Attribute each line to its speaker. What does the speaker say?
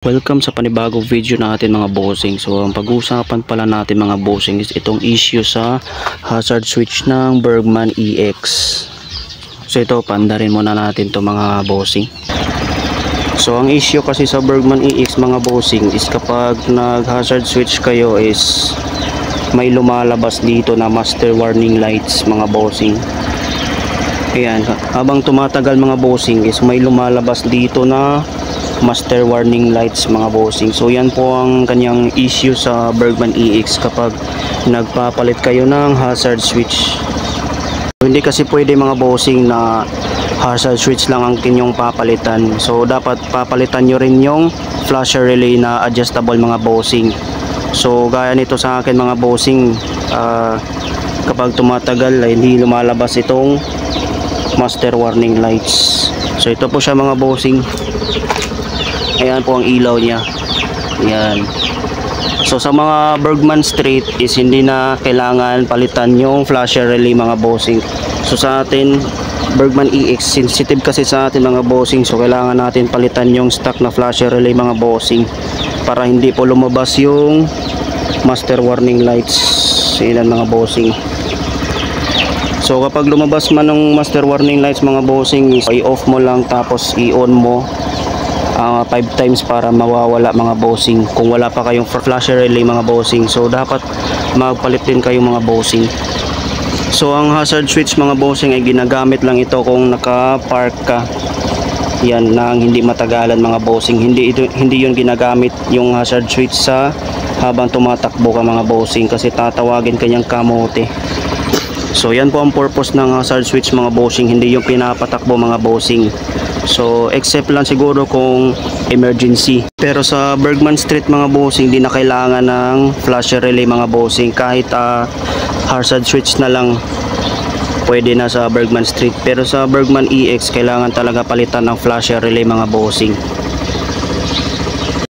Speaker 1: Welcome sa panibagong video natin mga bossing. So ang pag-uusapan pala natin mga bossing is itong issue sa hazard switch ng Bergman EX. So ito, pandarin muna natin to mga bossing. So ang issue kasi sa Bergman EX mga bossing is kapag nag hazard switch kayo is may lumalabas dito na master warning lights mga bossing. Ayan, habang tumatagal mga bossing is may lumalabas dito na master warning lights mga bossing. So yan po ang kanyang issue sa Bergman EX kapag nagpapalit kayo ng hazard switch. So, hindi kasi pwede mga bossing na hazard switch lang ang inyong papalitan. So dapat papalitan nyo rin yung flasher relay na adjustable mga bossing. So gaya nito sa akin mga bossing, kapag tumatagal ay hindi lumalabas itong master warning lights. So ito po siya mga bossing. Ayan po ang ilaw niya. Ayan. So sa mga Bergman Street is hindi na kailangan palitan yung flasher relay mga bossing. So sa atin Bergman EX sensitive kasi sa atin mga bossing. So kailangan natin palitan yung stock na flasher relay mga bossing para hindi po lumabas yung master warning lights. Ayan mga bossing. So kapag lumabas man ng master warning lights mga bossing, i-off mo lang tapos i-on mo 5 times para mawawala mga bossing kung wala pa kayong flasher relay mga bossing. So dapat magpalit din kayo mga bossing. So ang hazard switch mga bossing ay ginagamit lang ito kung naka-park ka. Yan nang hindi matagalan mga bossing. Hindi yun ginagamit yung hazard switch sa habang tumatakbo ka mga bossing kasi tatawagin kanyang kamote. So yan po ang purpose ng hazard switch mga bossing, hindi yung pinapatakbo mga bossing. So except lang siguro kung emergency. Pero sa Bergman Street mga bossing, hindi na kailangan ng flasher relay mga bossing. Kahit hazard switch na lang pwede na sa Bergman Street. Pero sa Bergman EX kailangan talaga palitan ng flasher relay mga bossing.